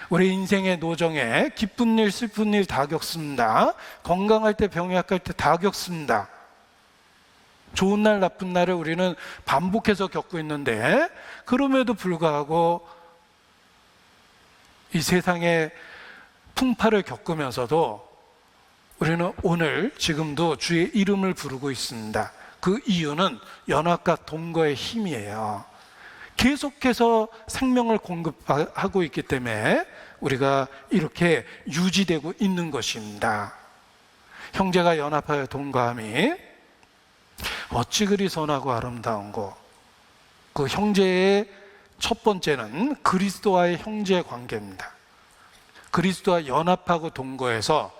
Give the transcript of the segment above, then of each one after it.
우리 인생의 노정에 기쁜 일, 슬픈 일 다 겪습니다. 건강할 때, 병이 약할 때 다 겪습니다. 좋은 날, 나쁜 날을 우리는 반복해서 겪고 있는데, 그럼에도 불구하고 이 세상의 풍파를 겪으면서도 우리는 오늘 지금도 주의 이름을 부르고 있습니다. 그 이유는 연합과 동거의 힘이에요. 계속해서 생명을 공급하고 있기 때문에 우리가 이렇게 유지되고 있는 것입니다. 형제가 연합하여 동거함이 어찌 그리 선하고 아름다운고. 그 형제의 첫 번째는 그리스도와의 형제 관계입니다. 그리스도와 연합하고 동거해서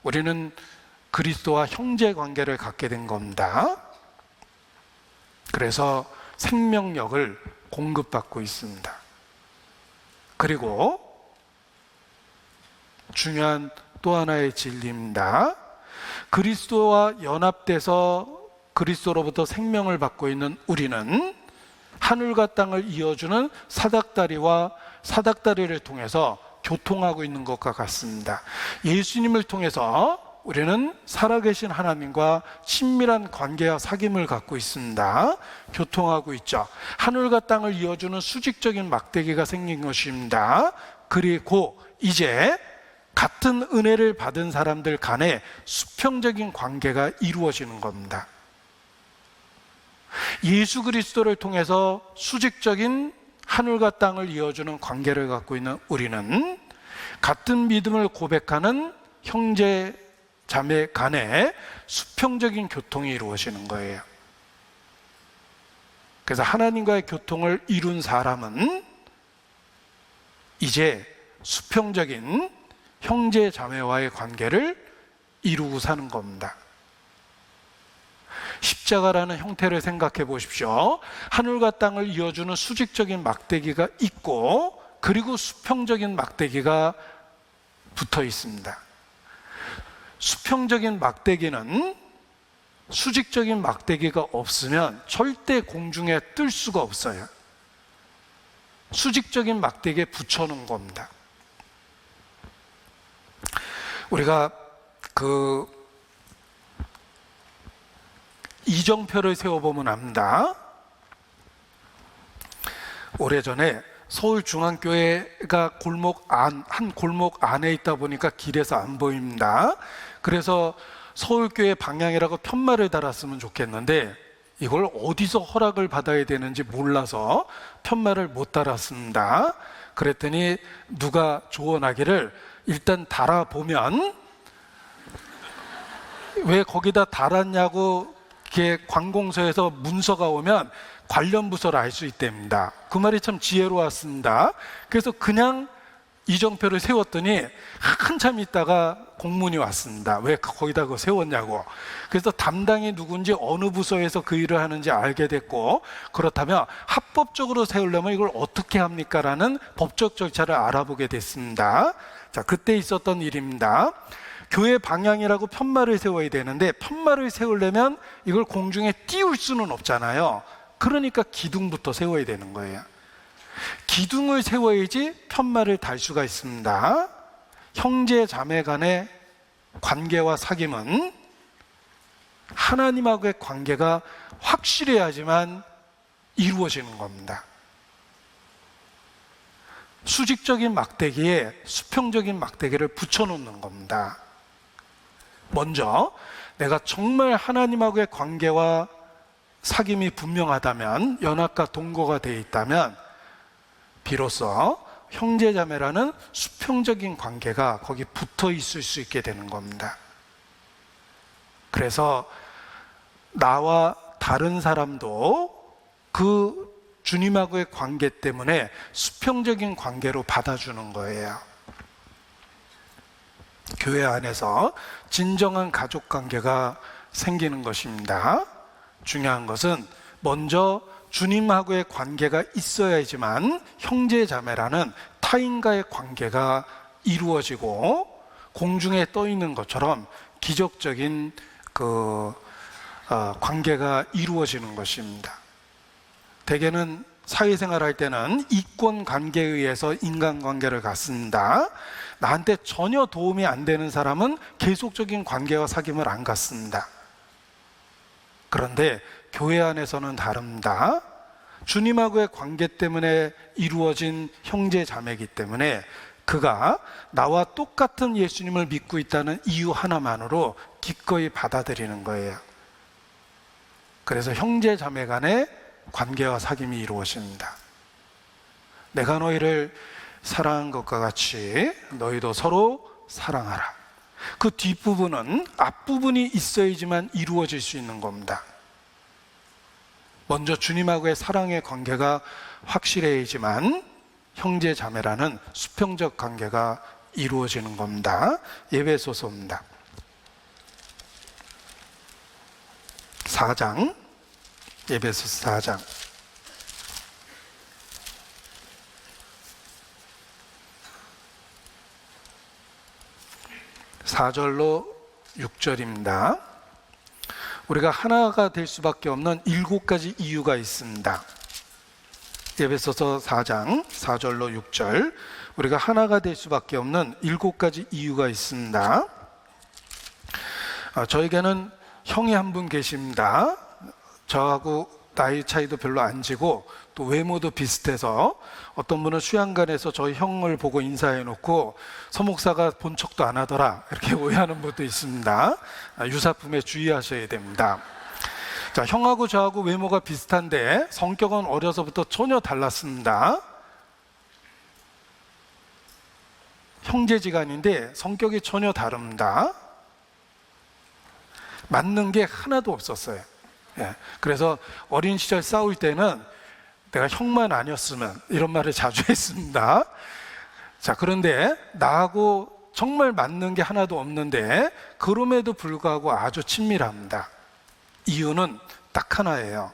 우리는 그리스도와 형제 관계를 갖게 된 겁니다. 그래서 생명력을 공급받고 있습니다. 그리고 중요한 또 하나의 진리입니다. 그리스도와 연합돼서 그리스도로부터 생명을 받고 있는 우리는 하늘과 땅을 이어주는 사닥다리를 통해서 교통하고 있는 것과 같습니다. 예수님을 통해서 우리는 살아계신 하나님과 친밀한 관계와 사귐을 갖고 있습니다. 교통하고 있죠. 하늘과 땅을 이어주는 수직적인 막대기가 생긴 것입니다. 그리고 이제 같은 은혜를 받은 사람들 간에 수평적인 관계가 이루어지는 겁니다. 예수 그리스도를 통해서 수직적인 하늘과 땅을 이어주는 관계를 갖고 있는 우리는 같은 믿음을 고백하는 형제 자매 간에 수평적인 교통이 이루어지는 거예요. 그래서 하나님과의 교통을 이룬 사람은 이제 수평적인 형제 자매와의 관계를 이루고 사는 겁니다. 십자가라는 형태를 생각해 보십시오. 하늘과 땅을 이어주는 수직적인 막대기가 있고, 그리고 수평적인 막대기가 붙어 있습니다. 수평적인 막대기는 수직적인 막대기가 없으면 절대 공중에 뜰 수가 없어요. 수직적인 막대기에 붙여놓은 겁니다. 우리가 이정표를 세워보면 압니다. 오래전에 서울중앙교회가 한 골목 안에 있다 보니까 길에서 안 보입니다. 그래서 서울교회 방향이라고 편말을 달았으면 좋겠는데 이걸 어디서 허락을 받아야 되는지 몰라서 편말을 못 달았습니다. 그랬더니 누가 조언하기를 일단 달아보면, 왜 거기다 달았냐고 이렇게 관공서에서 문서가 오면 관련 부서를 알 수 있답니다. 그 말이 참 지혜로웠습니다. 그래서 그냥 이정표를 세웠더니 한참 있다가 공문이 왔습니다. 왜 거기다 그거 세웠냐고. 그래서 담당이 누군지, 어느 부서에서 그 일을 하는지 알게 됐고, 그렇다면 합법적으로 세우려면 이걸 어떻게 합니까? 라는 법적 절차를 알아보게 됐습니다. 자, 그때 있었던 일입니다. 교회 방향이라고 편말을 세워야 되는데 편말을 세우려면 이걸 공중에 띄울 수는 없잖아요. 그러니까 기둥부터 세워야 되는 거예요. 기둥을 세워야지 편말을 달 수가 있습니다. 형제 자매 간의 관계와 사귐은 하나님하고의 관계가 확실해야지만 이루어지는 겁니다. 수직적인 막대기에 수평적인 막대기를 붙여놓는 겁니다. 먼저 내가 정말 하나님하고의 관계와 사귐이 분명하다면, 연합과 동거가 되어 있다면 비로소 형제자매라는 수평적인 관계가 거기 붙어 있을 수 있게 되는 겁니다. 그래서 나와 다른 사람도 그 주님하고의 관계 때문에 수평적인 관계로 받아주는 거예요. 교회 안에서 진정한 가족 관계가 생기는 것입니다. 중요한 것은 먼저 주님하고의 관계가 있어야지만 형제자매라는 타인과의 관계가 이루어지고 공중에 떠 있는 것처럼 기적적인 관계가 이루어지는 것입니다. 대개는 사회생활할 때는 이권 관계에 의해서 인간관계를 갖습니다. 나한테 전혀 도움이 안 되는 사람은 계속적인 관계와 사귐을 안 갖습니다. 그런데 교회 안에서는 다릅니다. 주님하고의 관계 때문에 이루어진 형제 자매이기 때문에 그가 나와 똑같은 예수님을 믿고 있다는 이유 하나만으로 기꺼이 받아들이는 거예요. 그래서 형제 자매 간의 관계와 사귐이 이루어집니다. 내가 너희를 사랑한 것과 같이 너희도 서로 사랑하라. 그 뒷부분은 앞부분이 있어야지만 이루어질 수 있는 겁니다. 먼저 주님하고의 사랑의 관계가 확실해야지만 형제 자매라는 수평적 관계가 이루어지는 겁니다. 에베소서입니다. 4장, 에베소서 4장. (4절로 6절입니다) 우리가 하나가 될 수밖에 없는 7가지 이유가 있습니다. 에베소서 4장 4절로 6절, 우리가 하나가 될 수밖에 없는 7가지 이유가 있습니다. 저에게는 형이 한 분 계십니다. 저하고 나이 차이도 별로 안 지고 또 외모도 비슷해서 어떤 분은 수양관에서 저희 형을 보고 인사해 놓고 서목사가 본 척도 안 하더라 이렇게 오해하는 분도 있습니다. 유사품에 주의하셔야 됩니다. 자, 형하고 저하고 외모가 비슷한데 성격은 어려서부터 전혀 달랐습니다. 형제지간인데 성격이 전혀 다릅니다. 맞는 게 하나도 없었어요. 그래서 어린 시절 싸울 때는 내가 형만 아니었으면 이런 말을 자주 했습니다. 자, 그런데 나하고 정말 맞는 게 하나도 없는데 그럼에도 불구하고 아주 친밀합니다. 이유는 딱 하나예요.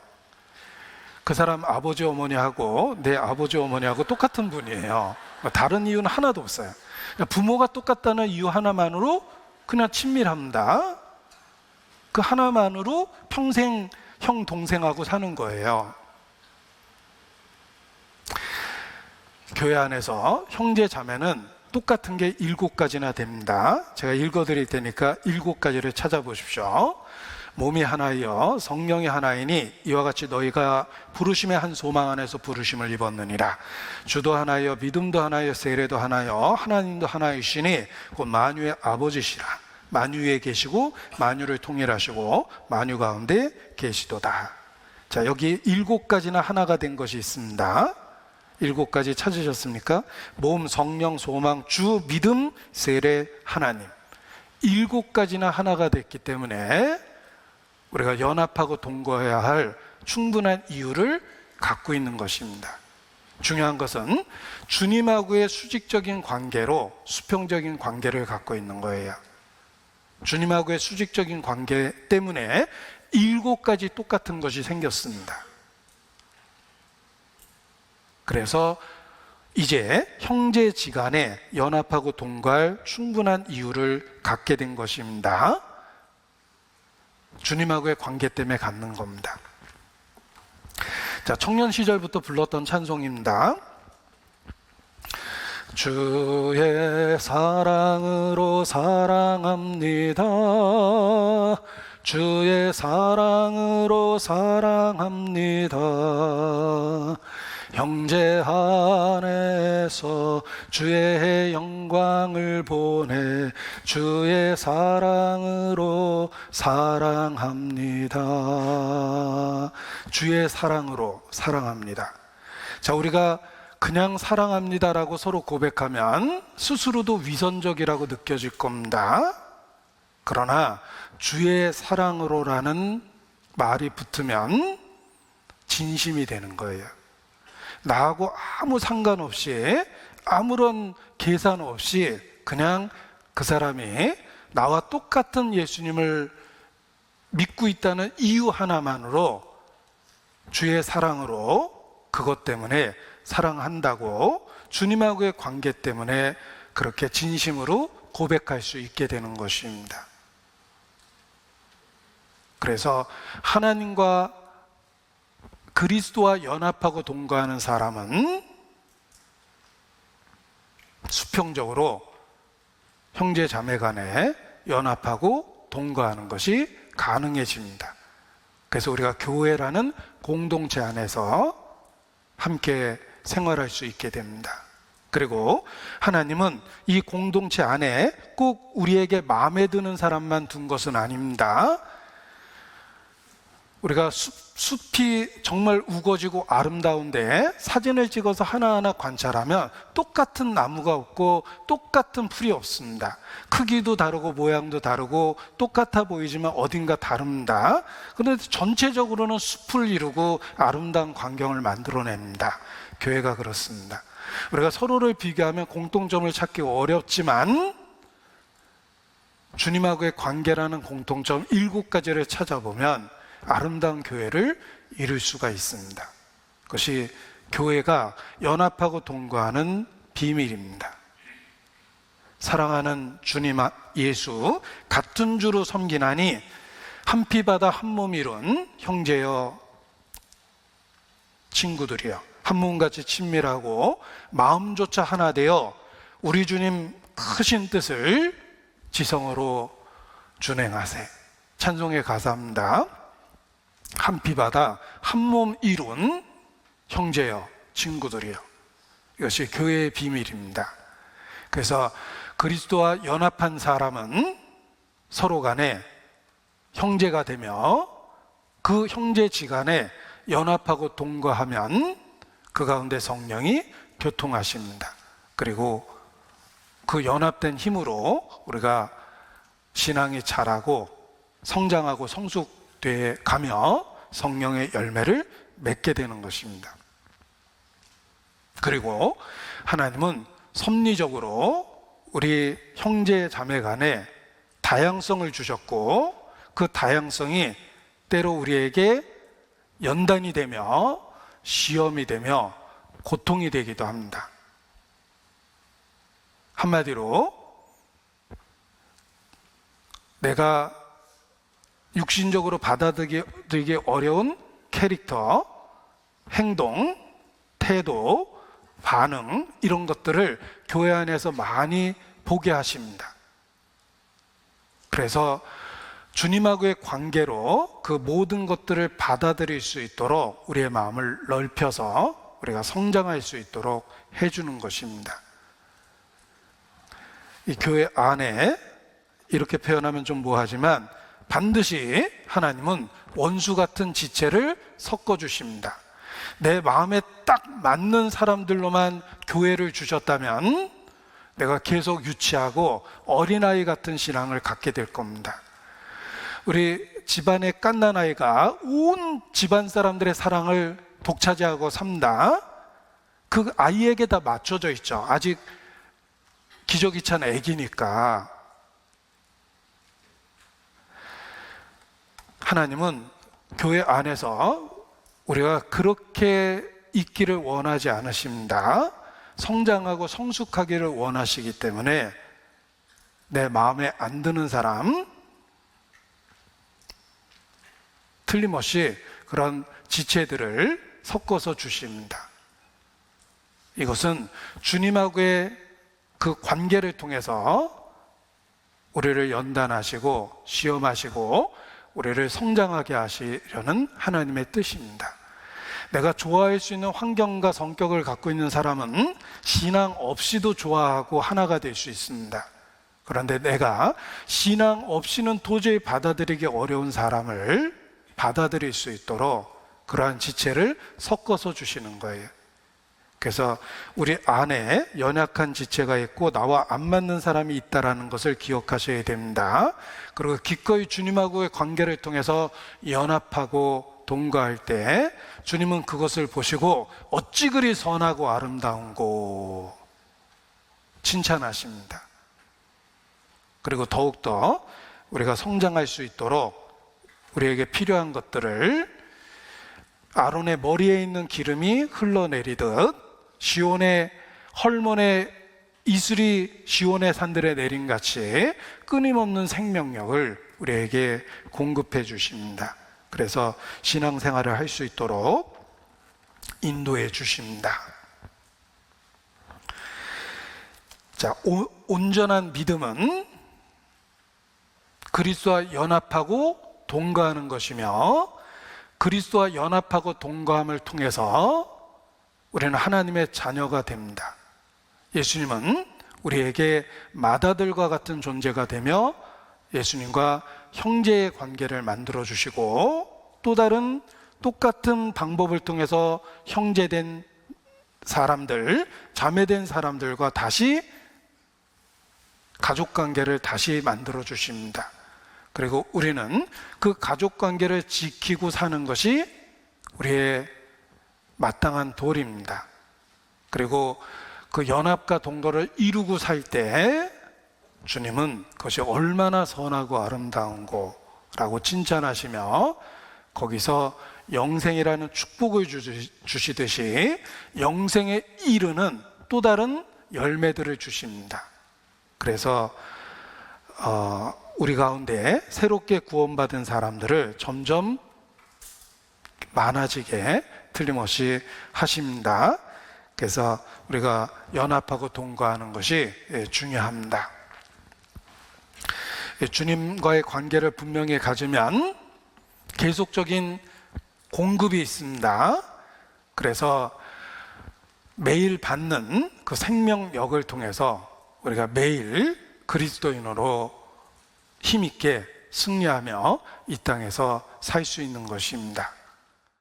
그 사람 아버지 어머니하고 내 아버지 어머니하고 똑같은 분이에요. 다른 이유는 하나도 없어요. 부모가 똑같다는 이유 하나만으로 그냥 친밀합니다. 그 하나만으로 평생 형 동생하고 사는 거예요. 교회 안에서 형제 자매는 똑같은 게 7가지나 됩니다. 제가 읽어드릴 테니까 7가지를 찾아보십시오. 몸이 하나이요 성령이 하나이니 이와 같이 너희가 부르심의 한 소망 안에서 부르심을 입었느니라. 주도 하나이요 믿음도 하나이요 세례도 하나요 하나님도 하나이시니 곧 만유의 아버지시라. 만유 위에 계시고 만유를 통일하시고 만유 가운데 계시도다. 자, 여기 7가지나 하나가 된 것이 있습니다. 7가지 찾으셨습니까? 몸, 성령, 소망, 주, 믿음, 세례, 하나님. 7가지나 하나가 됐기 때문에 우리가 연합하고 동거해야 할 충분한 이유를 갖고 있는 것입니다. 중요한 것은 주님하고의 수직적인 관계로 수평적인 관계를 갖고 있는 거예요. 주님하고의 수직적인 관계 때문에 7가지 똑같은 것이 생겼습니다. 그래서 이제 형제지간에 연합하고 동거할 충분한 이유를 갖게 된 것입니다. 주님하고의 관계 때문에 갖는 겁니다. 자, 청년 시절부터 불렀던 찬송입니다. 주의 사랑으로 사랑합니다. 주의 사랑으로 사랑합니다. 형제 안에서 주의 영광을 보내 주의 사랑으로 사랑합니다. 주의 사랑으로 사랑합니다. 자, 우리가 그냥 사랑합니다라고 서로 고백하면 스스로도 위선적이라고 느껴질 겁니다. 그러나 주의 사랑으로라는 말이 붙으면 진심이 되는 거예요. 나하고 아무 상관없이 아무런 계산 없이 그냥 그 사람이 나와 똑같은 예수님을 믿고 있다는 이유 하나만으로 주의 사랑으로 그것 때문에 사랑한다고 주님하고의 관계 때문에 그렇게 진심으로 고백할 수 있게 되는 것입니다. 그래서 하나님과 그리스도와 연합하고 동거하는 사람은 수평적으로 형제 자매 간에 연합하고 동거하는 것이 가능해집니다. 그래서 우리가 교회라는 공동체 안에서 함께 생활할 수 있게 됩니다. 그리고 하나님은 이 공동체 안에 꼭 우리에게 마음에 드는 사람만 둔 것은 아닙니다. 우리가 숲이 정말 우거지고 아름다운데 사진을 찍어서 하나하나 관찰하면 똑같은 나무가 없고 똑같은 풀이 없습니다. 크기도 다르고 모양도 다르고 똑같아 보이지만 어딘가 다릅니다. 그런데 전체적으로는 숲을 이루고 아름다운 광경을 만들어냅니다. 교회가 그렇습니다. 우리가 서로를 비교하면 공통점을 찾기 어렵지만 주님하고의 관계라는 공통점 7가지를 찾아보면 아름다운 교회를 이룰 수가 있습니다. 그것이 교회가 연합하고 동거하는 비밀입니다. 사랑하는 주님 예수, 같은 주로 섬기나니 한 피 받아 한 몸 이룬 형제여 친구들이여, 한 몸같이 친밀하고 마음조차 하나 되어 우리 주님 크신 뜻을 지성으로 준행하세. 찬송에 가사합니다. 한 피 받아 한 몸 이룬 형제여 친구들이여. 이것이 교회의 비밀입니다. 그래서 그리스도와 연합한 사람은 서로 간에 형제가 되며 그 형제지간에 연합하고 동거하면 그 가운데 성령이 교통하십니다. 그리고 그 연합된 힘으로 우리가 신앙이 자라고 성장하고 성숙돼 가며 성령의 열매를 맺게 되는 것입니다. 그리고 하나님은 섭리적으로 우리 형제 자매 간에 다양성을 주셨고 그 다양성이 때로 우리에게 연단이 되며 시험이 되며 고통이 되기도 합니다. 한마디로 내가 육신적으로 받아들이기 어려운 캐릭터, 행동, 태도, 반응 이런 것들을 교회 안에서 많이 보게 하십니다. 그래서 주님하고의 관계로 그 모든 것들을 받아들일 수 있도록 우리의 마음을 넓혀서 우리가 성장할 수 있도록 해주는 것입니다. 이 교회 안에 이렇게 표현하면 좀 뭐하지만 반드시 하나님은 원수 같은 지체를 섞어주십니다. 내 마음에 딱 맞는 사람들로만 교회를 주셨다면 내가 계속 유치하고 어린아이 같은 신앙을 갖게 될 겁니다. 우리 집안의 갓난아이가 온 집안 사람들의 사랑을 독차지하고 삽니다. 그 아이에게 다 맞춰져 있죠. 아직 기저귀 찬 애기니까. 하나님은 교회 안에서 우리가 그렇게 있기를 원하지 않으십니다. 성장하고 성숙하기를 원하시기 때문에 내 마음에 안 드는 사람 틀림없이 그런 지체들을 섞어서 주십니다. 이것은 주님하고의 그 관계를 통해서 우리를 연단하시고 시험하시고 우리를 성장하게 하시려는 하나님의 뜻입니다. 내가 좋아할 수 있는 환경과 성격을 갖고 있는 사람은 신앙 없이도 좋아하고 하나가 될 수 있습니다. 그런데 내가 신앙 없이는 도저히 받아들이기 어려운 사람을 받아들일 수 있도록 그러한 지체를 섞어서 주시는 거예요. 그래서 우리 안에 연약한 지체가 있고 나와 안 맞는 사람이 있다는 것을 기억하셔야 됩니다. 그리고 기꺼이 주님하고의 관계를 통해서 연합하고 동거할 때 주님은 그것을 보시고 어찌 그리 선하고 아름다운고 칭찬하십니다. 그리고 더욱더 우리가 성장할 수 있도록 우리에게 필요한 것들을 아론의 머리에 있는 기름이 흘러내리듯 시온의 헐몬의 이슬이 시온의 산들에 내린 같이 끊임없는 생명력을 우리에게 공급해 주십니다. 그래서 신앙생활을 할 수 있도록 인도해 주십니다. 자, 온전한 믿음은 그리스도와 연합하고 동거하는 것이며, 그리스도와 연합하고 동거함을 통해서 우리는 하나님의 자녀가 됩니다. 예수님은 우리에게 맏아들과 같은 존재가 되며 예수님과 형제의 관계를 만들어 주시고, 또 다른 똑같은 방법을 통해서 형제된 사람들, 자매된 사람들과 다시 가족관계를 다시 만들어 주십니다. 그리고 우리는 그 가족관계를 지키고 사는 것이 우리의 마땅한 도리입니다. 그리고 그 연합과 동거를 이루고 살 때 주님은 그것이 얼마나 선하고 아름다운 거라고 칭찬하시며, 거기서 영생이라는 축복을 주시듯이 영생에 이르는 또 다른 열매들을 주십니다. 그래서 우리 가운데 새롭게 구원받은 사람들을 점점 많아지게 틀림없이 하십니다. 그래서 우리가 연합하고 동거하는 것이 중요합니다. 주님과의 관계를 분명히 가지면 계속적인 공급이 있습니다. 그래서 매일 받는 그 생명력을 통해서 우리가 매일 그리스도인으로 힘있게 승리하며 이 땅에서 살 수 있는 것입니다.